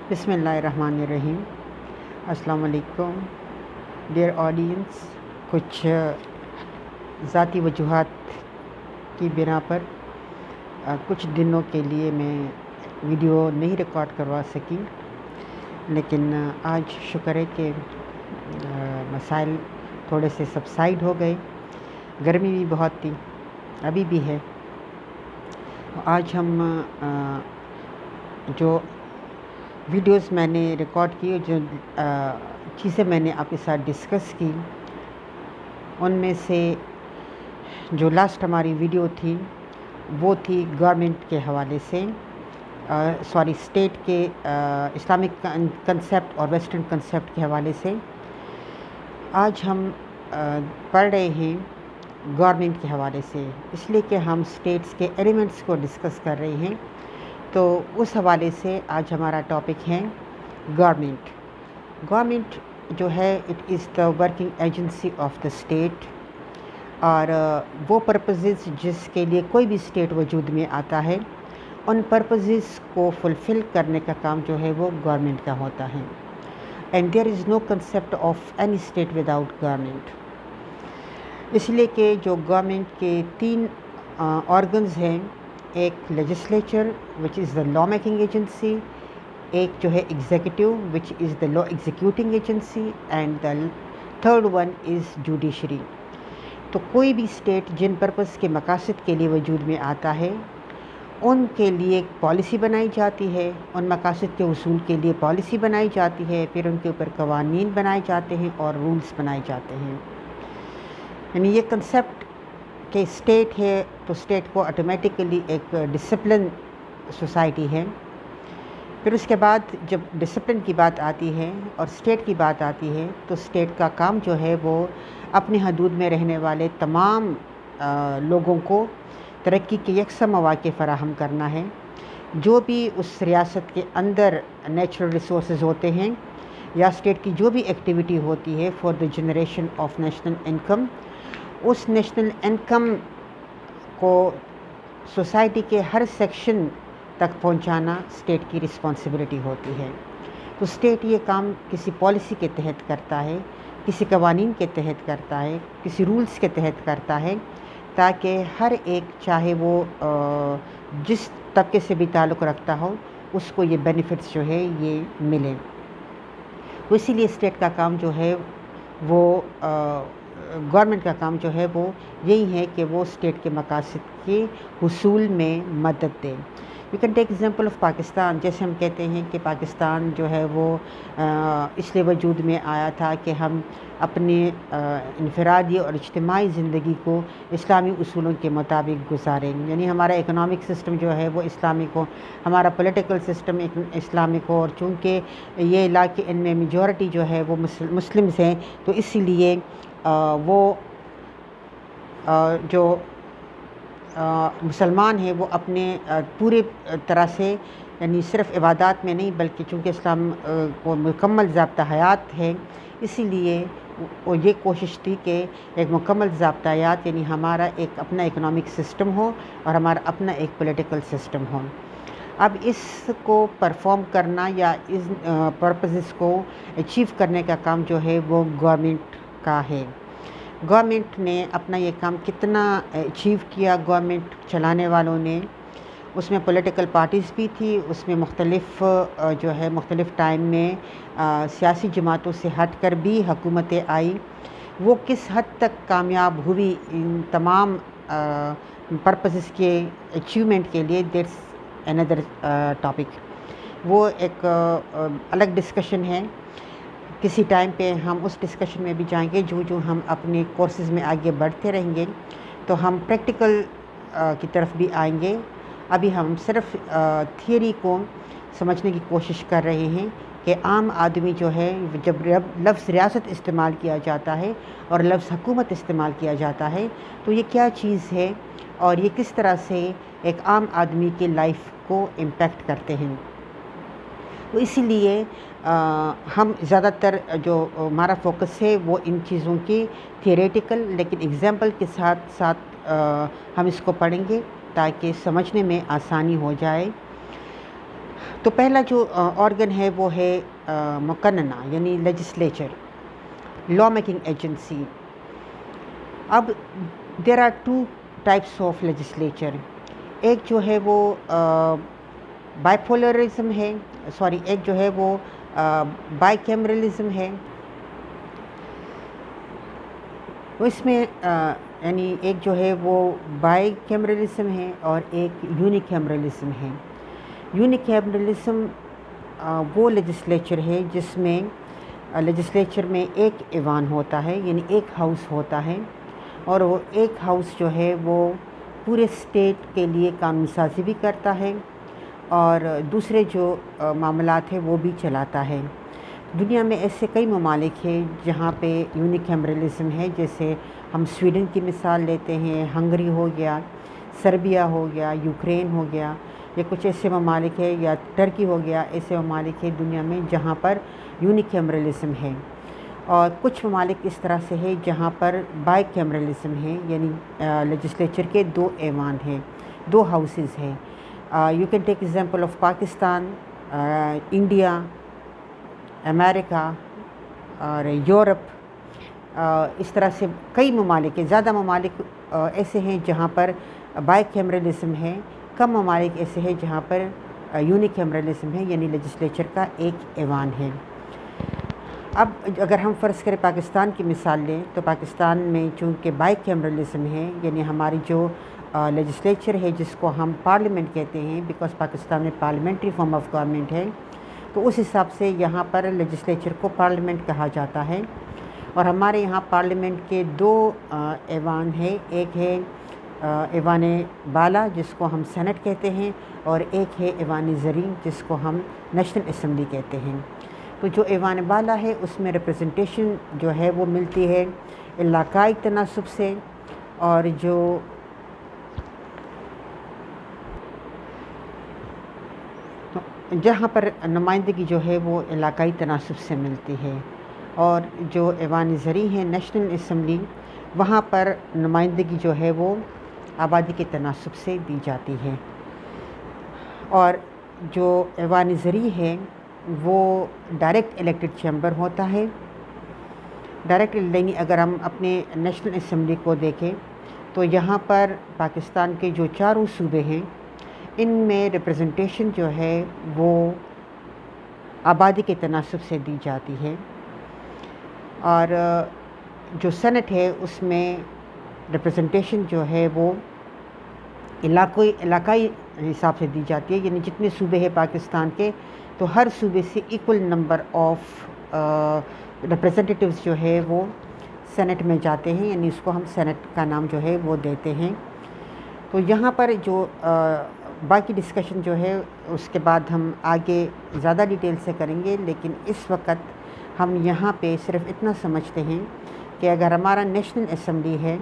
بسم اللہ الرحمن الرحیم۔ السلام علیکم ڈیئر آڈینس۔ کچھ ذاتی وجوہات کی بنا پر کچھ دنوں کے لیے میں ویڈیو نہیں ریکارڈ کروا سکی، لیکن آج شکر ہے کہ مسائل تھوڑے سے سبسائڈ ہو گئے۔ گرمی بھی بہت تھی، ابھی بھی ہے۔ آج ہم جو ویڈیوز میں نے ریکارڈ کی، جو چیزیں میں نے آپ کے ساتھ ڈسکس کی، ان میں سے جو لاسٹ ہماری ویڈیو تھی وہ تھی گورنمنٹ کے حوالے سے، اسٹیٹ کے اسلامک کنسیپٹ اور ویسٹرن کنسیپٹ کے حوالے سے۔ آج ہم پڑھ رہے ہیں گورنمنٹ کے حوالے سے، اس لیے کہ ہم اسٹیٹس کے ایلیمنٹس کو ڈسکس کر رہے ہیں، تو اس حوالے سے آج ہمارا ٹاپک ہے گورنمنٹ۔ گورنمنٹ جو ہے it is the working agency of the state, اور وہ پرپزز جس کے لیے کوئی بھی اسٹیٹ وجود میں آتا ہے، ان پرپزز کو فلفل کرنے کا کام جو ہے وہ گورنمنٹ کا ہوتا ہے۔ And there is no concept of any state without government, اس لیے کہ جو گورنمنٹ کے تین آرگنز ہیں، ایک legislature which is the law making agency, ایک جو ہے executive which is the law executing agency, and the third one is judiciary. تو کوئی بھی اسٹیٹ جن پرپس کے مقاصد کے لیے وجود میں آتا ہے، ان کے لیے ایک پالیسی بنائی جاتی ہے، ان مقاصد کے حصول کے لیے پالیسی بنائی جاتی ہے، پھر ان کے اوپر قوانین بنائے جاتے ہیں اور رولز بنائے جاتے ہیں۔ یعنی یہ کنسیپٹ کہ اسٹیٹ ہے تو اسٹیٹ کو آٹومیٹیکلی ایک ڈسپلن سوسائٹی ہے۔ پھر اس کے بعد جب ڈسپلن کی بات آتی ہے اور اسٹیٹ کی بات آتی ہے، تو اسٹیٹ کا کام جو ہے وہ اپنے حدود میں رہنے والے تمام لوگوں کو ترقی کے یکساں مواقع فراہم کرنا ہے۔ جو بھی اس ریاست کے اندر نیچرل ریسورسز ہوتے ہیں یا اسٹیٹ کی جو بھی ایکٹیویٹی ہوتی ہے for the generation of national income, اس نیشنل انکم کو سوسائٹی کے ہر سیکشن تک پہنچانا اسٹیٹ کی رسپانسبلٹی ہوتی ہے۔ تو اسٹیٹ یہ کام کسی پالیسی کے تحت کرتا ہے، کسی قوانین کے تحت کرتا ہے، کسی رولز کے تحت کرتا ہے، تاکہ ہر ایک چاہے وہ جس طبقے سے بھی تعلق رکھتا ہو، اس کو یہ بینیفٹس جو ہے یہ ملیں۔ تو اسی لیے اسٹیٹ کا کام جو ہے وہ گورنمنٹ کا کام جو ہے وہ یہی ہے کہ وہ اسٹیٹ کے مقاصد کے حصول میں مدد دے۔ You can take example of Pakistan. جیسے ہم کہتے ہیں کہ پاکستان جو ہے وہ اس لیے وجود میں آیا تھا کہ ہم اپنے انفرادی اور اجتماعی زندگی کو اسلامی اصولوں کے مطابق گزاریں، یعنی ہمارا اکنامک سسٹم جو ہے وہ اسلامک ہو، ہمارا پولیٹیکل سسٹم اسلامک ہو، اور چونکہ یہ علاقے ان میں میجورٹی جو ہے وہ مسلمز ہیں، تو اسی لیے وہ جو مسلمان ہیں وہ اپنے پورے طرح سے، یعنی صرف عبادات میں نہیں بلکہ چونکہ اسلام کو مکمل ضابطہ حیات ہے، اسی لیے وہ یہ کوشش تھی کہ ایک مکمل ضابطہ حیات یعنی ہمارا ایک اپنا اکنامک سسٹم ہو اور ہمارا اپنا ایک پولیٹیکل سسٹم ہو۔ اب اس کو پرفارم کرنا یا اس پرپزز کو اچیو کرنے کا کام جو ہے وہ گورنمنٹ کا ہے۔ گورنمنٹ نے اپنا یہ کام کتنا اچیو کیا، گورنمنٹ چلانے والوں نے، اس میں پولیٹیکل پارٹیز بھی تھی، اس میں مختلف جو ہے مختلف ٹائم میں سیاسی جماعتوں سے ہٹ کر بھی حکومتیں آئی، وہ کس حد تک کامیاب ہوئی ان تمام پرپزز کے اچیومنٹ کے لیے، دیٹس اندر ٹاپک، وہ ایک الگ ڈسکشن ہے۔ کسی ٹائم پہ ہم اس ڈسکشن میں بھی جائیں گے۔ جو ہم اپنے کورسز میں آگے بڑھتے رہیں گے تو ہم پریکٹیکل کی طرف بھی آئیں گے۔ ابھی ہم صرف تھیوری کو سمجھنے کی کوشش کر رہے ہیں کہ عام آدمی جو ہے جب لفظ ریاست استعمال کیا جاتا ہے اور لفظ حکومت استعمال کیا جاتا ہے تو یہ کیا چیز ہے اور یہ کس طرح سے ایک عام آدمی کی لائف کو امپیکٹ کرتے ہیں۔ تو اسی لیے ہم زیادہ تر جو ہمارا فوکس ہے وہ ان چیزوں کی تھیوریٹیکل لیکن ایگزامپل کے ساتھ ساتھ ہم اس کو پڑھیں گے تاکہ سمجھنے میں آسانی ہو جائے۔ تو پہلا جو آرگن ہے وہ ہے مقننہ یعنی لیجسلیچر، لا میکنگ ایجنسی. اب there are two types of legislature. ایک جو ہے وہ بائی پولرزم ہے، ایک جو ہے وہ بائی کیمرلزم ہے. اس میں یعنی ایک جو ہے وہ بائی کیمرلزم ہے اور ایک یونی کیمرلزم ہے. یونی کیمرلزم وہ لیجسلیچر ہے جس میں لیجسلیچر میں ایک ایوان ہوتا ہے، یعنی ایک ہاؤس ہوتا ہے، اور وہ ایک ہاؤس جو ہے وہ پورے اسٹیٹ کے لیے قانون سازی بھی کرتا ہے اور دوسرے جو معاملات ہیں وہ بھی چلاتا ہے. دنیا میں ایسے کئی ممالک ہیں جہاں پہ یونیکیمرلزم ہے، جیسے ہم سویڈن کی مثال لیتے ہیں، ہنگری ہو گیا، سربیا ہو گیا، یوکرین ہو گیا، یا کچھ ایسے ممالک ہے، یا ٹرکی ہو گیا. ایسے ممالک ہیں دنیا میں جہاں پر یونیکیمرلزم ہے. اور کچھ ممالک اس طرح سے ہے جہاں پر بائی کیمرلزم ہے، یعنی لیجسلیچر کے دو ایوان ہیں، دو ہاؤسز ہیں. You can take example of Pakistan, India, امریکہ اور یورپ. اس طرح سے کئی ممالک ہیں. زیادہ ممالک ایسے ہیں جہاں پر بائی کیمرلزم ہے، کم ممالک ایسے ہیں جہاں پر یونی کیمرلزم ہے، یعنی لیجسلیچر کا ایک ایوان ہے. اب اگر ہم فرض کریں پاکستان کی مثال لیں تو پاکستان میں چونکہ بائی کیمرلزم ہے، یعنی ہماری جو لیجسلیچر ہے جس کو ہم پارلیمنٹ کہتے ہیں، بیکاز پاکستان میں پارلیمنٹری فارم آف گورنمنٹ ہے، تو اس حساب سے یہاں پر لیجسلیچر کو پارلیمنٹ کہا جاتا ہے. اور ہمارے یہاں پارلیمنٹ کے دو ایوان ہیں، ایک ہے ایوان بالا جس کو ہم سینٹ کہتے ہیں، اور ایک ہے ایوان زریں جس کو ہم نیشنل اسمبلی کہتے ہیں. تو جو ایوان بالا ہے اس میں ریپرزنٹیشن جو ہے وہ ملتی ہے علاقائی تناسب سے، اور جو جہاں پر نمائندگی جو ہے وہ علاقائی تناسب سے ملتی ہے. اور جو ایوان زریں ہے نیشنل اسمبلی، وہاں پر نمائندگی جو ہے وہ آبادی کے تناسب سے دی جاتی ہے. اور جو ایوان زریں ہے وہ ڈائریکٹ الیکٹڈ چیمبر ہوتا ہے. ڈائریکٹ یعنی اگر ہم اپنے نیشنل اسمبلی کو دیکھیں تو یہاں پر پاکستان کے جو چاروں صوبے ہیں ان میں ریپرزنٹیشن جو ہے وہ آبادی کے تناسب سے دی جاتی ہے. اور جو سینٹ ہے اس میں ریپرزنٹیشن جو ہے وہ علاقائی حساب سے دی جاتی ہے، یعنی جتنے صوبے ہیں پاکستان کے تو ہر صوبے سے ایکول نمبر آف ریپرزنٹیٹیوز جو ہے وہ سینٹ میں جاتے ہیں، یعنی اس کو ہم سینٹ کا نام جو ہے وہ دیتے ہیں. تو یہاں پر جو باقی ڈسکشن جو ہے اس کے بعد ہم آگے زیادہ ڈیٹیل سے کریں گے، لیکن اس وقت ہم یہاں پہ صرف اتنا سمجھتے ہیں کہ اگر ہمارا نیشنل اسمبلی ہے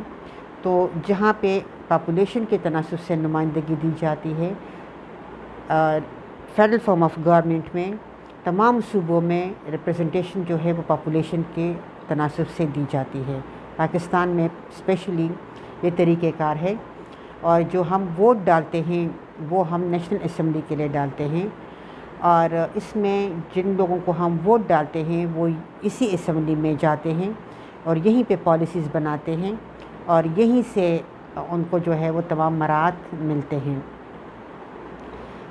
تو جہاں پہ پاپولیشن کے تناسب سے نمائندگی دی جاتی ہے، فیڈرل فارم آف گورنمنٹ میں تمام صوبوں میں ریپرزنٹیشن جو ہے وہ پاپولیشن کے تناسب سے دی جاتی ہے. پاکستان میں اسپیشلی یہ طریقہ کار ہے. اور جو ہم ووٹ ڈالتے ہیں وہ ہم نیشنل اسمبلی کے لیے ڈالتے ہیں، اور اس میں جن لوگوں کو ہم ووٹ ڈالتے ہیں وہ اسی اسمبلی میں جاتے ہیں اور یہیں پہ پالیسیز بناتے ہیں، اور یہیں سے ان کو جو ہے وہ تمام مراعات ملتے ہیں.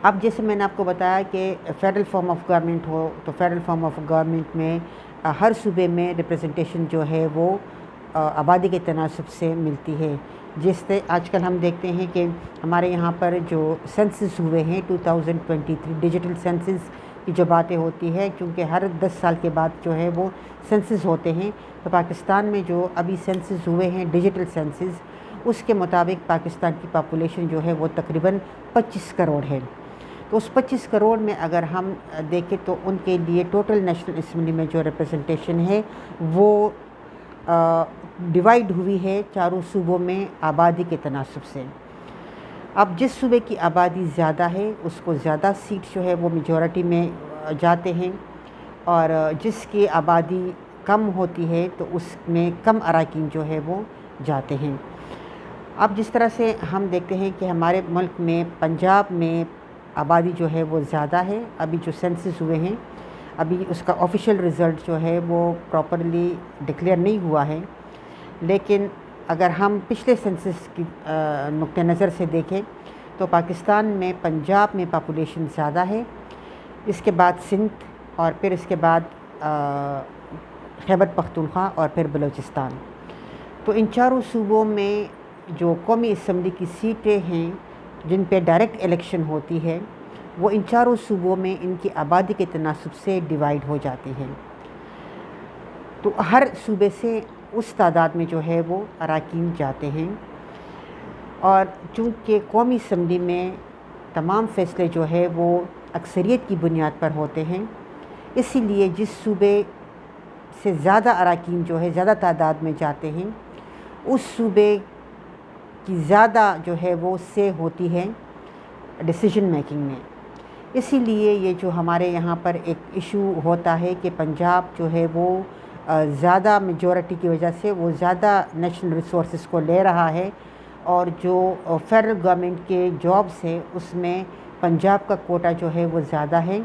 اب جیسے میں نے آپ کو بتایا کہ فیڈرل فارم آف گورنمنٹ ہو تو فیڈرل فارم آف گورنمنٹ میں ہر صوبے میں ریپرزنٹیشن جو ہے وہ آبادی کے تناسب سے ملتی ہے. جس سے آج کل ہم دیکھتے ہیں کہ ہمارے یہاں پر جو سینسس ہوئے ہیں 2023 ڈیجیٹل سینسس کی جو باتیں ہوتی ہے، کیونکہ ہر 10 سال کے بعد جو ہے وہ سینسس ہوتے ہیں، تو پاکستان میں جو ابھی سینسس ہوئے ہیں ڈیجیٹل سینسس، اس کے مطابق پاکستان کی پاپولیشن جو ہے وہ تقریباً 25 کروڑ ہے. تو اس 25 کروڑ میں اگر ہم دیکھیں تو ان کے لیے ٹوٹل نیشنل اسمبلی میں جو ریپرزنٹیشن ہے وہ ڈیوائیڈ ہوئی ہے چاروں صوبوں میں آبادی کے تناسب سے. اب جس صوبے کی آبادی زیادہ ہے اس کو زیادہ سیٹ جو ہے وہ میجورٹی میں جاتے ہیں، اور جس کی آبادی کم ہوتی ہے تو اس میں کم اراکین جو ہے وہ جاتے ہیں. اب جس طرح سے ہم دیکھتے ہیں کہ ہمارے ملک میں پنجاب میں آبادی جو ہے وہ زیادہ ہے. ابھی جو سینسس ہوئے ہیں ابھی اس کا آفیشیل رزلٹ جو ہے وہ پراپرلی ڈکلیئر نہیں ہوا ہے، لیکن اگر ہم پچھلے سینسس کی نقطہ نظر سے دیکھیں تو پاکستان میں پنجاب میں پاپولیشن زیادہ ہے، اس کے بعد سندھ، اور پھر اس کے بعد خیبر پختونخوا اور پھر بلوچستان. تو ان چاروں صوبوں میں جو قومی اسمبلی کی سیٹیں ہیں جن پہ ڈائریکٹ الیکشن ہوتی ہے وہ ان چاروں صوبوں میں ان کی آبادی کے تناسب سے ڈیوائیڈ ہو جاتی ہیں. تو ہر صوبے سے اس تعداد میں جو ہے وہ اراکین جاتے ہیں، اور چونکہ قومی اسمبلی میں تمام فیصلے جو ہے وہ اکثریت کی بنیاد پر ہوتے ہیں، اسی لیے جس صوبے سے زیادہ اراکین جو ہے زیادہ تعداد میں جاتے ہیں اس صوبے کی زیادہ جو ہے وہ سے ہوتی ہے ڈیسیجن میکنگ میں. اسی لیے یہ جو ہمارے یہاں پر ایک ایشو ہوتا ہے کہ پنجاب جو ہے وہ زیادہ میجورٹی کی وجہ سے وہ زیادہ نیشنل ریسورسز کو لے رہا ہے، اور جو فیڈرل گورنمنٹ کے جابس ہے اس میں پنجاب کا کوٹا جو ہے وہ زیادہ ہے.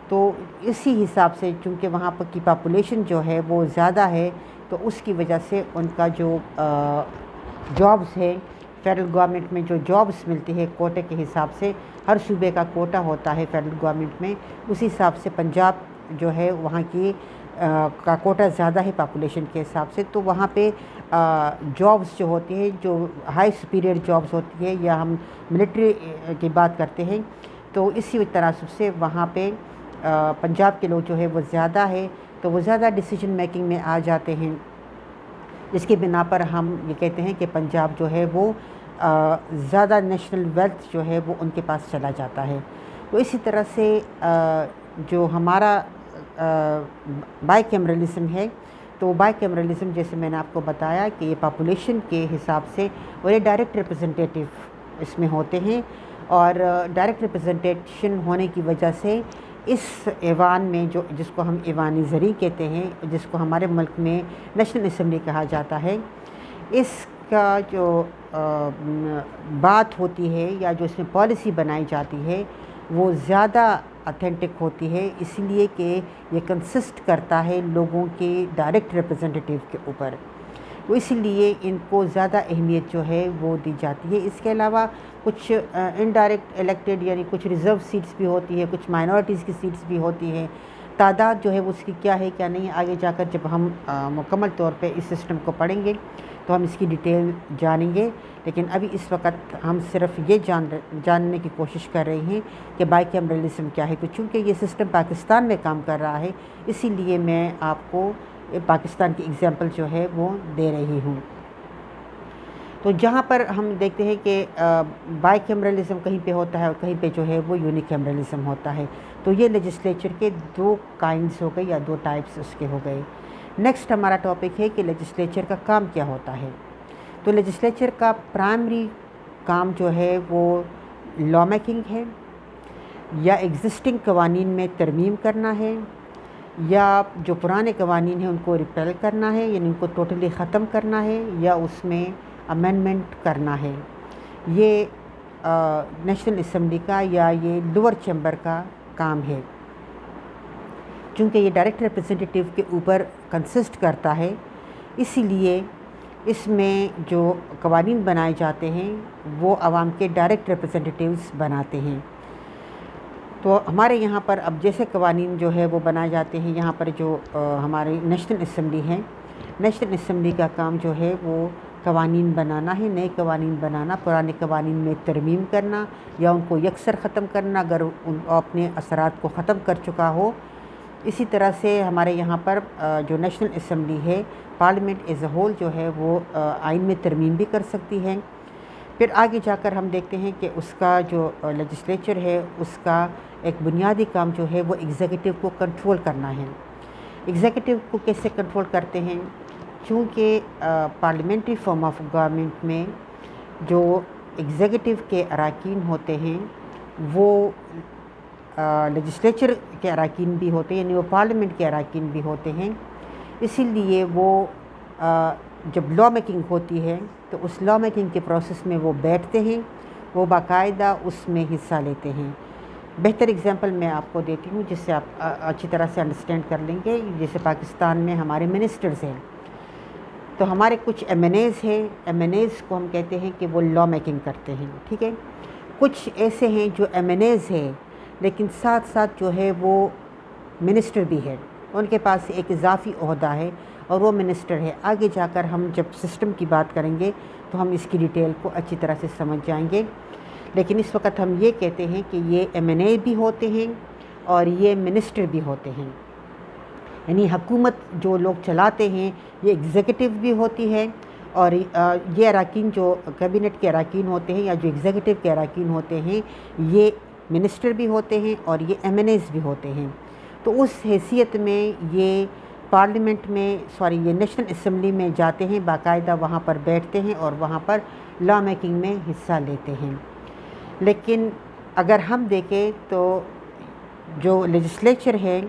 تو اسی حساب سے چونکہ وہاں پر کی پاپولیشن جو ہے وہ زیادہ ہے تو اس کی وجہ سے ان کا جو جابس ہے فیڈرل گورنمنٹ میں جو جابس ملتی ہے کوٹے کے حساب سے، ہر صوبے کا کوٹا ہوتا ہے فیڈرل گورنمنٹ میں، اسی حساب سے پنجاب جو ہے وہاں کی کا کوٹا زیادہ ہے پاپولیشن کے حساب سے. تو وہاں پہ جابس جو ہوتی ہے جو ہائی سپیریئر جابس ہوتی ہے یا ہم ملٹری کی بات کرتے ہیں تو اسی تناسب سے وہاں پہ پنجاب کے لوگ جو ہے وہ زیادہ ہے تو وہ زیادہ ڈیسیجن میکنگ میں آ جاتے ہیں، جس کی بنا پر ہم یہ کہتے ہیں کہ پنجاب جو ہے وہ زیادہ نیشنل ویلتھ جو ہے وہ ان کے پاس چلا جاتا ہے. تو اسی طرح سے جو ہمارا بائی کیمرلزم ہے تو بائی کیمرلزم جیسے میں نے آپ کو بتایا کہ یہ پاپولیشن کے حساب سے اور یہ ڈائریکٹ ریپرزنٹیٹیو اس میں ہوتے ہیں، اور ڈائریکٹ ریپرزنٹیشن ہونے کی وجہ سے اس ایوان میں جس کو ہم ایوانی زرعی کہتے ہیں، جس کو ہمارے ملک میں نیشنل اسمبلی کہا جاتا ہے، اس کا جو بات ہوتی ہے یا جو اس میں پالیسی بنائی جاتی ہے وہ زیادہ اتھینٹک ہوتی ہے، اس لیے کہ یہ کنسسٹ کرتا ہے لوگوں کے ڈائریکٹ ریپرزنٹیٹیو کے اوپر، تو اسی لیے ان کو زیادہ اہمیت جو ہے وہ دی جاتی ہے. اس کے علاوہ کچھ انڈائریکٹ الیکٹڈ یعنی کچھ ریزرو سیٹس بھی ہوتی ہے، کچھ مائنورٹیز کی سیٹس بھی ہوتی ہیں. تعداد جو ہے وہ اس کی کیا ہے کیا نہیں، آگے جا کر جب ہم مکمل طور پہ اس سسٹم کو پڑھیں گے تو ہم اس کی ڈیٹیل جانیں گے. لیکن ابھی اس وقت ہم صرف یہ جاننے کی کوشش کر رہے ہیں کہ بائی کیمرلزم کیا ہے. تو چونکہ یہ سسٹم پاکستان میں کام کر رہا ہے اسی لیے میں آپ کو پاکستان کی اگزامپل جو ہے وہ دے رہی ہوں. تو جہاں پر ہم دیکھتے ہیں کہ بائی کیمرلزم کہیں پہ ہوتا ہے اور کہیں پہ جو ہے وہ یونی کیمرلزم ہوتا ہے. تو یہ لیجسلیچر کے دو کائنڈز ہو گئے یا دو ٹائپس اس کے ہو گئے. نیکسٹ ہمارا ٹاپک ہے کہ لیجسلیچر کا کام کیا ہوتا ہے. تو لیجسلیچر کا پرائمری کام جو ہے وہ لا میکنگ ہے، یا ایگزسٹنگ قوانین میں ترمیم کرنا ہے، یا جو پرانے قوانین ہیں ان کو ریپیل کرنا ہے یعنی ان کو ٹوٹلی ختم کرنا ہے، یا اس میں امینڈمنٹ کرنا ہے. یہ نیشنل اسمبلی کا یا یہ لوور چیمبر کا کام ہے. چونکہ یہ ڈائریکٹ ریپرزنٹیٹیو کے اوپر کنسسٹ کرتا ہے اسی لیے اس میں جو قوانین بنائے جاتے ہیں وہ عوام کے ڈائریکٹ ریپرزنٹیٹیوز بناتے ہیں. تو ہمارے یہاں پر اب جیسے قوانین جو ہے وہ بنائے جاتے ہیں، یہاں پر جو ہماری نیشنل اسمبلی ہے، نیشنل اسمبلی کا کام جو ہے وہ قوانین بنانا ہے، نئے قوانین بنانا، پرانے قوانین میں ترمیم کرنا یا ان کو یکسر ختم کرنا اگر ان اپنے اثرات کو ختم کر چکا ہو. اسی طرح سے ہمارے یہاں پر جو نیشنل اسمبلی ہے پارلیمنٹ ایز اے ہول جو ہے وہ آئین میں ترمیم بھی کر سکتی ہے. پھر آگے جا کر ہم دیکھتے ہیں کہ اس کا جو لیجسلیچر ہے اس کا ایک بنیادی کام جو ہے وہ ایگزیکٹو کو کنٹرول کرنا ہے. ایگزیکٹو کو کیسے کنٹرول کرتے ہیں؟ چونکہ پارلیمنٹری فارم آف گورنمنٹ میں جو ایگزیکٹو کے اراکین ہوتے ہیں وہ لیجسلیچر کے اراکین بھی ہوتے ہیں، یعنی وہ پارلیمنٹ کے اراکین بھی ہوتے ہیں. اسی لیے وہ جب لا میکنگ ہوتی ہے تو اس لا میکنگ کے پروسیس میں وہ بیٹھتے ہیں، وہ باقاعدہ اس میں حصہ لیتے ہیں. بہتر اگزامپل میں آپ کو دیتی ہوں جس سے آپ اچھی طرح سے انڈرسٹینڈ کر لیں گے. جیسے پاکستان میں ہمارے منسٹرز ہیں، تو ہمارے کچھ ایم این ایز ہیں. ایم این ایز کو ہم کہتے ہیں کہ وہ لا میکنگ کرتے ہیں، ٹھیک ہے. کچھ ایسے ہیں جو ایم این ایز ہیں لیکن ساتھ ساتھ جو ہے وہ منسٹر بھی ہے، ان کے پاس ایک اضافی عہدہ ہے اور وہ منسٹر ہے. آگے جا کر ہم جب سسٹم کی بات کریں گے تو ہم اس کی ڈیٹیل کو اچھی طرح سے سمجھ جائیں گے. لیکن اس وقت ہم یہ کہتے ہیں کہ یہ ایم این اے بھی ہوتے ہیں اور یہ منسٹر بھی ہوتے ہیں. یعنی حکومت جو لوگ چلاتے ہیں یہ ایگزیکٹو بھی ہوتی ہے، اور یہ اراکین جو کیبنٹ کے اراکین ہوتے ہیں یا جو ایگزیکٹو کے اراکین ہوتے ہیں یہ منسٹر بھی ہوتے ہیں اور یہ ایم این ایز بھی ہوتے ہیں. تو اس حیثیت میں یہ پارلیمنٹ میں یہ نیشنل اسمبلی میں جاتے ہیں، باقاعدہ وہاں پر بیٹھتے ہیں اور وہاں پر لا میکنگ میں حصہ لیتے ہیں. لیکن اگر ہم دیکھیں تو جو لیجسلیچر ہے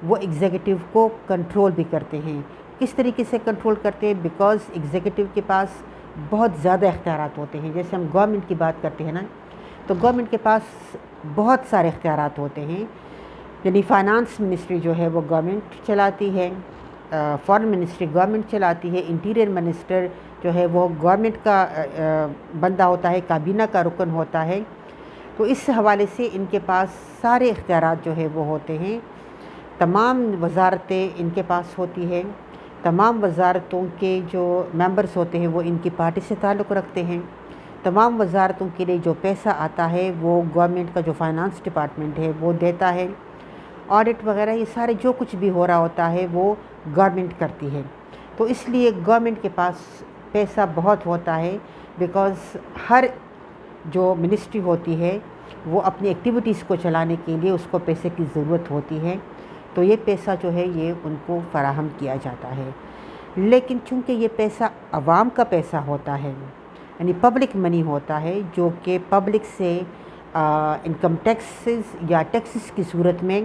وہ ایگزیکٹو کو کنٹرول بھی کرتے ہیں. کس طریقے سے کنٹرول کرتے ہیں؟ بیکاز ایگزیکٹو کے پاس بہت زیادہ اختیارات ہوتے ہیں. جیسے ہم گورنمنٹ کی بات کرتے ہیں نا، تو گورنمنٹ کے پاس بہت سارے اختیارات ہوتے ہیں. یعنی فائنانس منسٹری جو ہے وہ گورنمنٹ چلاتی ہے، فارن منسٹری گورنمنٹ چلاتی ہے، انٹیریئر منسٹر جو ہے وہ گورنمنٹ کا بندہ ہوتا ہے، کابینہ کا رکن ہوتا ہے. تو اس حوالے سے ان کے پاس سارے اختیارات جو ہے وہ ہوتے ہیں. تمام وزارتیں ان کے پاس ہوتی ہے. تمام وزارتوں کے جو ممبرز ہوتے ہیں وہ ان کی پارٹی سے تعلق رکھتے ہیں. تمام وزارتوں کے لیے جو پیسہ آتا ہے وہ گورنمنٹ کا جو فائنانس ڈپارٹمنٹ ہے وہ دیتا ہے. آڈٹ وغیرہ یہ سارے جو کچھ بھی ہو رہا ہوتا ہے وہ گورنمنٹ کرتی ہے. تو اس لیے گورنمنٹ کے پاس پیسہ بہت ہوتا ہے، بیکاز ہر جو منسٹری ہوتی ہے وہ اپنی ایکٹیویٹیز کو چلانے کے لیے اس کو پیسے کی ضرورت ہوتی ہے. تو یہ پیسہ جو ہے یہ ان کو فراہم کیا جاتا ہے. لیکن چونکہ یہ پیسہ عوام کا پیسہ ہوتا ہے، یعنی پبلک منی ہوتا ہے، جو کہ پبلک سے انکم ٹیکسز یا ٹیکسز کی صورت میں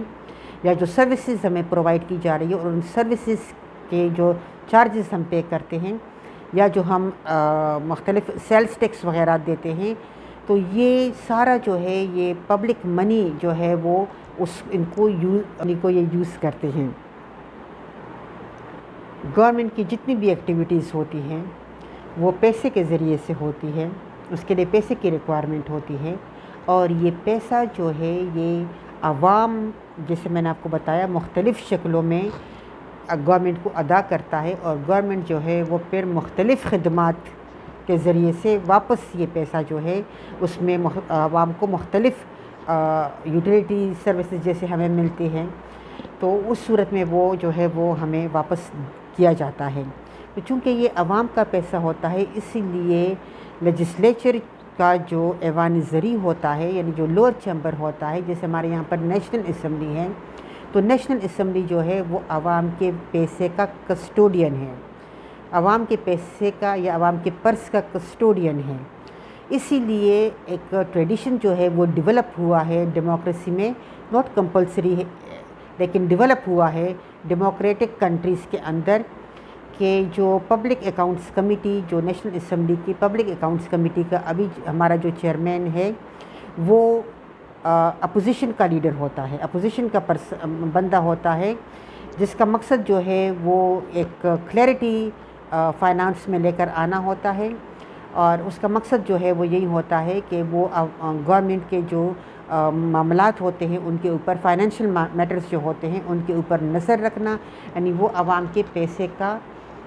یا جو سروسز ہمیں پرووائڈ کی جا رہی ہے اور ان سروسز کے جو چارجز ہم پے کرتے ہیں یا جو ہم مختلف سیلز ٹیکس وغیرہ دیتے ہیں، تو یہ سارا جو ہے یہ پبلک منی جو ہے وہ ان کو یہ یوز کرتے ہیں. گورنمنٹ کی جتنی بھی ایکٹیویٹیز ہوتی ہیں وہ پیسے کے ذریعے سے ہوتی ہے، اس کے لیے پیسے کی ریکوائرمنٹ ہوتی ہے. اور یہ پیسہ جو ہے یہ عوام، جیسے میں نے آپ کو بتایا، مختلف شکلوں میں گورنمنٹ کو ادا کرتا ہے، اور گورنمنٹ جو ہے وہ پھر مختلف خدمات کے ذریعے سے واپس یہ پیسہ جو ہے اس میں عوام کو مختلف یوٹیلیٹی سروسز جیسے ہمیں ملتی ہیں، تو اس صورت میں وہ جو ہے وہ ہمیں واپس کیا جاتا ہے. تو چونکہ یہ عوام کا پیسہ ہوتا ہے اسی لیے لیجسلیچر کا جو ایوان زرعی ہوتا ہے، یعنی جو لوور چیمبر ہوتا ہے، جیسے ہمارے یہاں پر نیشنل اسمبلی ہے، تو نیشنل اسمبلی جو ہے وہ عوام کے پیسے کا کسٹوڈین ہے، عوام کے پیسے کا یا عوام کے پرس کا کسٹوڈین ہے. اسی لیے ایک ٹریڈیشن جو ہے وہ ڈیولپ ہوا ہے ڈیموکریسی میں، ناٹ کمپلسری ہے لیکن ڈیولپ ہوا ہے ڈیموکریٹک کنٹریز کے اندر، کہ جو پبلک اکاؤنٹس کمیٹی، جو نیشنل اسمبلی کی پبلک اکاؤنٹس کمیٹی کا ابھی ہمارا جو چیئرمین ہے وہ اپوزیشن کا لیڈر ہوتا ہے، اپوزیشن کا بندہ ہوتا ہے، جس کا مقصد جو ہے وہ ایک کلیئرٹی فائنانس میں لے کر آنا ہوتا ہے. اور اس کا مقصد جو ہے وہ یہی ہوتا ہے کہ وہ گورنمنٹ کے جو معاملات ہوتے ہیں ان کے اوپر، فائنینشیل میٹرز جو ہوتے ہیں ان کے اوپر نظر رکھنا، یعنی وہ عوام کے پیسے کا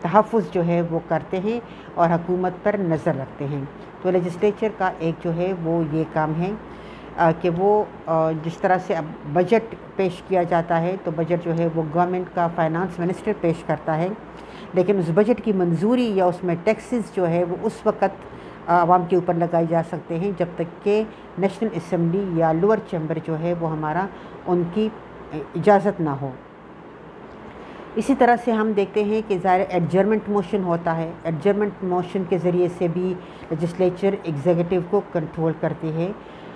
تحفظ جو ہے وہ کرتے ہیں اور حکومت پر نظر رکھتے ہیں. تو لیجسلیچر کا ایک جو ہے وہ یہ کام ہے کہ وہ جس طرح سے اب بجٹ پیش کیا جاتا ہے تو بجٹ جو ہے وہ گورنمنٹ کا فائنانس منسٹر پیش کرتا ہے، لیکن اس بجٹ کی منظوری یا اس میں ٹیکسز جو ہے وہ اس وقت عوام کے اوپر لگائے جا سکتے ہیں جب تک کہ نیشنل اسمبلی یا لوور چیمبر جو ہے وہ ہمارا ان کی اجازت نہ ہو. اسی طرح سے ہم دیکھتے ہیں کہ ظاہر ایڈجرمنٹ موشن ہوتا ہے، ایڈجرمنٹ موشن کے ذریعے سے بھی لیجسلیچر ایگزیکٹو کو کنٹرول کرتی ہے.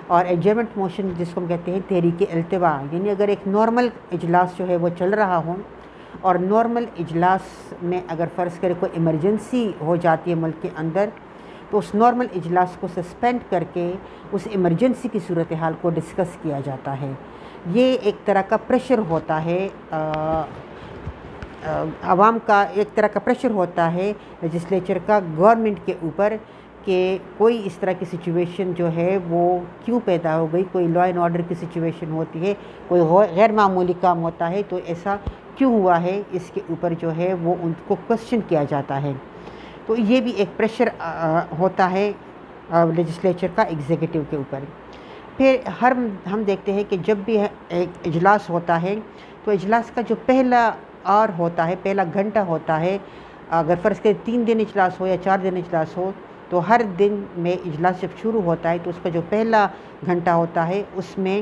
اور ایڈجرمنٹ موشن جس کو ہم کہتے ہیں تحریک التوا، یعنی اگر ایک نارمل اجلاس جو ہے وہ چل رہا ہو اور نارمل اجلاس میں اگر فرض کرے کوئی ایمرجنسی ہو جاتی ہے ملک کے اندر، تو اس نارمل اجلاس کو سسپینڈ کر کے اس ایمرجنسی کی صورتحال کو ڈسکس کیا جاتا ہے۔ یہ ایک طرح کا پریشر ہوتا ہے، عوام کا ایک طرح کا پریشر ہوتا ہے لیجسلیچر کا گورنمنٹ کے اوپر کہ کوئی اس طرح کی سچویشن جو ہے وہ کیوں پیدا ہو گئی، کوئی لا اینڈ آرڈر کی سچویشن ہوتی ہے، کوئی غیر معمولی کام ہوتا ہے، تو ایسا کیوں ہوا ہے، اس کے اوپر جو ہے وہ ان کو کوسچن کیا جاتا ہے۔ تو یہ بھی ایک پریشر ہوتا ہے لیجسلیچر کا ایگزیکٹو کے اوپر۔ پھر ہم دیکھتے ہیں کہ جب بھی ایک اجلاس ہوتا ہے تو اجلاس کا جو پہلا آور ہوتا ہے، پہلا گھنٹہ ہوتا ہے، اگر فرض کریں 3 دن اجلاس ہو یا 4 دن اجلاس ہو، تو ہر دن میں اجلاس جب شروع ہوتا ہے تو اس کا جو پہلا گھنٹہ ہوتا ہے اس میں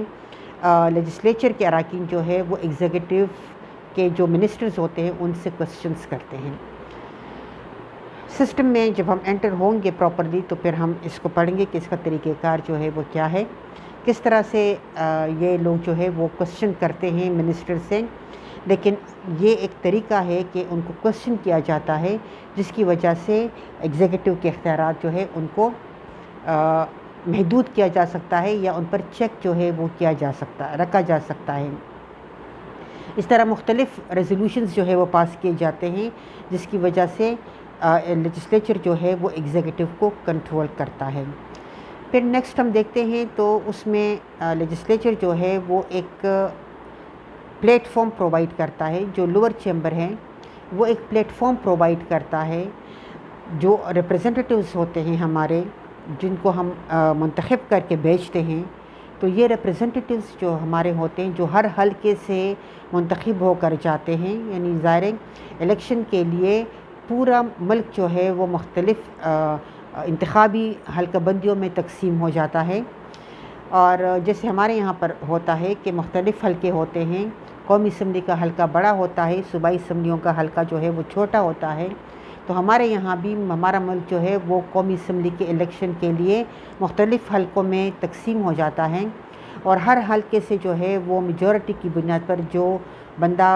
لیجسلیچر کے اراکین جو ہے وہ ایگزیکٹو کے جو منسٹرز ہوتے ہیں ان سے کوسچنز کرتے ہیں۔ سسٹم میں جب ہم انٹر ہوں گے پراپرلی تو پھر ہم اس کو پڑھیں گے کہ اس کا طریقہ کار جو ہے وہ کیا ہے، کس طرح سے یہ لوگ جو ہے وہ کوسچن کرتے ہیں منسٹر سے۔ لیکن یہ ایک طریقہ ہے کہ ان کو کوسچن کیا جاتا ہے جس کی وجہ سے ایگزیکٹو کے اختیارات جو ہے ان کو محدود کیا جا سکتا ہے یا ان پر چیک جو ہے وہ کیا جا سکتا رکھا جا سکتا ہے۔ اس طرح مختلف ریزولوشنز جو ہے وہ پاس کیے جاتے ہیں جس کی وجہ سے لیجسلیچر جو ہے وہ ایگزیکٹو کو کنٹرول کرتا ہے۔ پھر نیکسٹ ہم دیکھتے ہیں تو اس میں لیجسلیچر جو ہے وہ ایک پلیٹ فارم پرووائڈ کرتا ہے، جو لوور چیمبر ہیں وہ ایک پلیٹ فارم پرووائڈ کرتا ہے، جو ریپرزنٹیٹیوز ہوتے ہیں ہمارے جن کو ہم منتخب کر کے بھیجتے ہیں، تو یہ ریپرزنٹیٹیوز جو ہمارے ہوتے ہیں جو ہر حلقے سے منتخب ہو کر جاتے ہیں، یعنی ظاہر الیکشن کے لیے پورا ملک جو ہے وہ مختلف انتخابی حلقہ بندیوں میں تقسیم ہو جاتا ہے۔ اور جیسے ہمارے یہاں پر ہوتا ہے کہ مختلف حلقے ہوتے ہیں، قومی اسمبلی کا حلقہ بڑا ہوتا ہے، صوبائی اسمبلیوں کا حلقہ جو ہے وہ چھوٹا ہوتا ہے، تو ہمارے یہاں بھی ہمارا ملک جو ہے وہ قومی اسمبلی کے الیکشن کے لیے مختلف حلقوں میں تقسیم ہو جاتا ہے، اور ہر حلقے سے جو ہے وہ میجورٹی کی بنیاد پر جو بندہ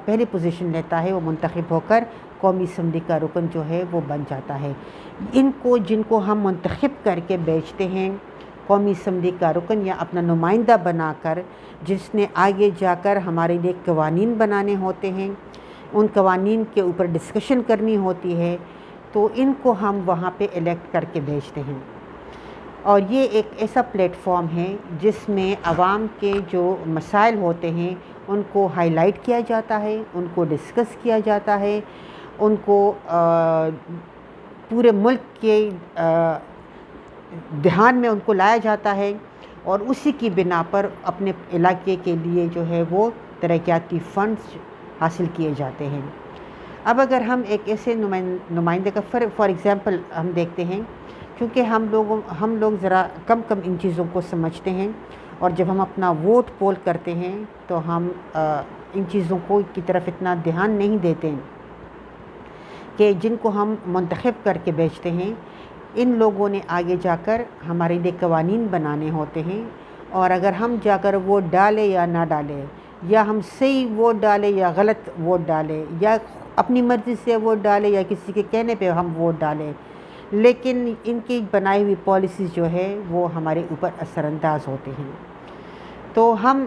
پہلی پوزیشن لیتا ہے وہ منتخب ہو کر قومی اسمبلی کا رکن جو ہے وہ بن جاتا ہے۔ جن کو ہم منتخب کر کے بھیجتے ہیں قومی اسمبلی کا رکن یا اپنا نمائندہ بنا کر، جس نے آگے جا کر ہمارے لیے قوانین بنانے ہوتے ہیں، ان قوانین کے اوپر ڈسکشن کرنی ہوتی ہے، تو ان کو ہم وہاں پہ الیکٹ کر کے بھیجتے ہیں۔ اور یہ ایک ایسا پلیٹ فارم ہے جس میں عوام کے جو مسائل ہوتے ہیں ان کو ہائی لائٹ کیا جاتا ہے، ان کو ڈسکس کیا جاتا ہے، ان کو پورے ملک کے دھیان میں ان کو لایا جاتا ہے، اور اسی کی بنا پر اپنے علاقے کے لیے جو ہے وہ ترقیاتی فنڈز حاصل کیے جاتے ہیں۔ اب اگر ہم ایک ایسے نمائندے کا فار ایگزامپل ہم دیکھتے ہیں، کیونکہ ہم لوگ ذرا کم ان چیزوں کو سمجھتے ہیں، اور جب ہم اپنا ووٹ پول کرتے ہیں تو ہم ان چیزوں کی طرف اتنا دھیان نہیں دیتے کہ جن کو ہم منتخب کر کے بھیجتے ہیں ان لوگوں نے آگے جا کر ہمارے لیے قوانین بنانے ہوتے ہیں، اور اگر ہم جا کر ووٹ ڈالیں یا نہ ڈالیں، یا ہم صحیح ووٹ ڈالیں یا غلط ووٹ ڈالیں، یا اپنی مرضی سے ووٹ ڈالیں یا کسی کے کہنے پہ ہم ووٹ ڈالیں، لیکن ان کی بنائی ہوئی پالیسیز جو ہے وہ ہمارے اوپر اثر انداز ہوتے ہیں۔ تو ہم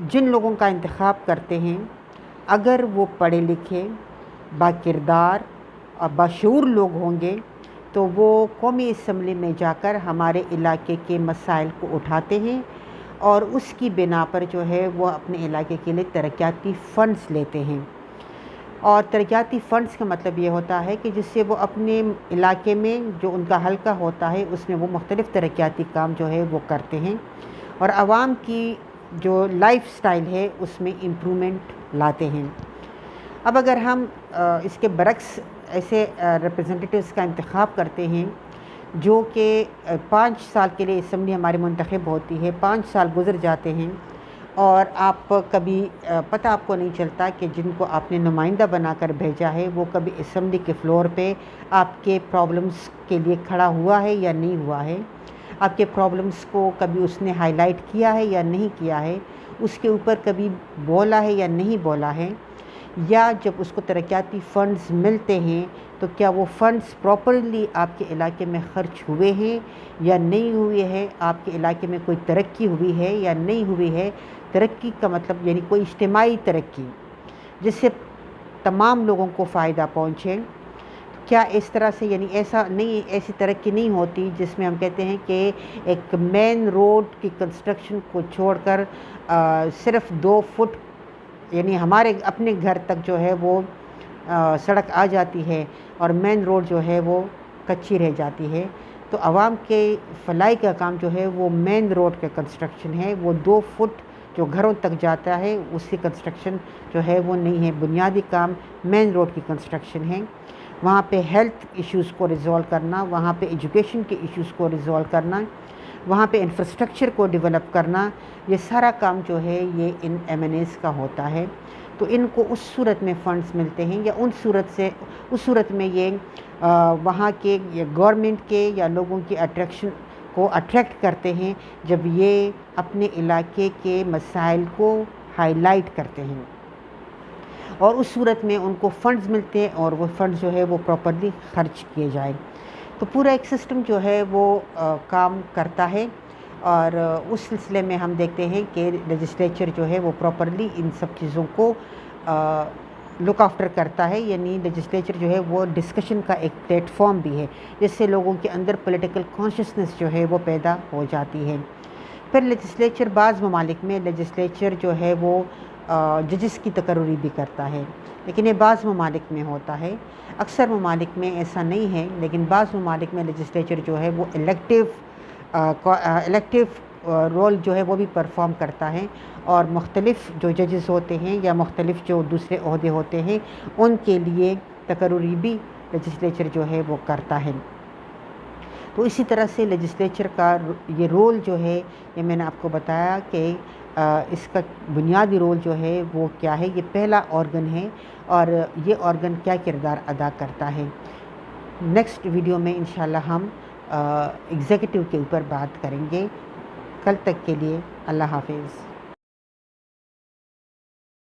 جن لوگوں کا انتخاب کرتے ہیں اگر وہ پڑھے لکھے، باکردار اور باشعور لوگ ہوں گے تو وہ قومی اسمبلی میں جا کر ہمارے علاقے کے مسائل کو اٹھاتے ہیں، اور اس کی بنا پر جو ہے وہ اپنے علاقے کے لیے ترقیاتی فنڈز لیتے ہیں۔ اور ترقیاتی فنڈز کا مطلب یہ ہوتا ہے کہ جس سے وہ اپنے علاقے میں جو ان کا حلقہ ہوتا ہے اس میں وہ مختلف ترقیاتی کام جو ہے وہ کرتے ہیں، اور عوام کی جو لائف سٹائل ہے اس میں امپرومنٹ لاتے ہیں۔ اب اگر ہم اس کے برعکس ایسے ریپرزنٹیٹیوز کا انتخاب کرتے ہیں جو کہ 5 سال کے لیے اسمبلی ہماری منتخب ہوتی ہے، 5 سال گزر جاتے ہیں، اور آپ کبھی پتہ آپ کو نہیں چلتا کہ جن کو آپ نے نمائندہ بنا کر بھیجا ہے وہ کبھی اسمبلی کے فلور پہ آپ کے پرابلمس کے لیے کھڑا ہوا ہے یا نہیں ہوا ہے، آپ کے پرابلمس کو کبھی اس نے ہائی لائٹ کیا ہے یا نہیں کیا ہے، اس کے اوپر کبھی بولا ہے یا نہیں بولا ہے، یا جب اس کو ترقیاتی فنڈز ملتے ہیں تو کیا وہ فنڈز پراپرلی آپ کے علاقے میں خرچ ہوئے ہیں یا نہیں ہوئے ہیں، آپ کے علاقے میں کوئی ترقی ہوئی ہے یا نہیں ہوئی ہے۔ ترقی کا مطلب یعنی کوئی اجتماعی ترقی جس سے تمام لوگوں کو فائدہ پہنچے۔ کیا اس طرح سے یعنی ایسی ترقی نہیں ہوتی جس میں ہم کہتے ہیں کہ ایک مین روڈ کی کنسٹرکشن کو چھوڑ کر صرف 2 فٹ یعنی ہمارے اپنے گھر تک جو ہے وہ سڑک آ جاتی ہے اور مین روڈ جو ہے وہ کچی رہ جاتی ہے۔ تو عوام کے فلاح کا کام جو ہے وہ مین روڈ کا کنسٹرکشن ہے، وہ 2 فٹ جو گھروں تک جاتا ہے اس کی کنسٹرکشن جو ہے وہ نہیں ہے۔ بنیادی کام مین روڈ کی کنسٹرکشن ہے۔ وہاں پہ ہیلتھ ایشوز کو ریزولو کرنا، وہاں پہ ایجوکیشن کے ایشوز کو ریزولو کرنا، وہاں پہ انفراسٹرکچر کو ڈیولپ کرنا، یہ سارا کام جو ہے یہ ان ایم این ایز کا ہوتا ہے۔ تو ان کو اس صورت میں فنڈز ملتے ہیں یا اس صورت میں یہ وہاں کے یا گورنمنٹ کے یا لوگوں کی اٹریکٹ کرتے ہیں جب یہ اپنے علاقے کے مسائل کو ہائی لائٹ کرتے ہیں، اور اس صورت میں ان کو فنڈز ملتے ہیں اور وہ فنڈز جو ہے وہ پراپرلی خرچ کیے جائیں۔ تو پورا ایک سسٹم جو ہے وہ کام کرتا ہے، اور اس سلسلے میں ہم دیکھتے ہیں کہ لیجسلیچر جو ہے وہ پراپرلی ان سب چیزوں کو لک آفٹر کرتا ہے، یعنی لیجسلیچر جو ہے وہ ڈسکشن کا ایک پلیٹ فارم بھی ہے جس سے لوگوں کے اندر پولیٹیکل کانشیسنس جو ہے وہ پیدا ہو جاتی ہے۔ پھر لیجسلیچر بعض ممالک میں لیجسلیچر جو ہے وہ ججز کی تقرری بھی کرتا ہے، لیکن یہ بعض ممالک میں ہوتا ہے، اکثر ممالک میں ایسا نہیں ہے، لیکن بعض ممالک میں لیجسلیچر جو ہے وہ الیکٹیو رول جو ہے وہ بھی پرفارم کرتا ہے، اور مختلف جو ججز ہوتے ہیں یا مختلف جو دوسرے عہدے ہوتے ہیں ان کے لیے تقرری بھی لیجسلیچر جو ہے وہ کرتا ہے۔ تو اسی طرح سے لیجسلیچر کا یہ رول جو ہے، یہ میں نے آپ کو بتایا کہ اس کا بنیادی رول جو ہے وہ کیا ہے۔ یہ پہلا آرگن ہے اور یہ آرگن کیا کردار ادا کرتا ہے۔ نیکسٹ ویڈیو میں انشاءاللہ ہم ایگزیکٹو کے اوپر بات کریں گے۔ کل تک کے لیے اللہ حافظ۔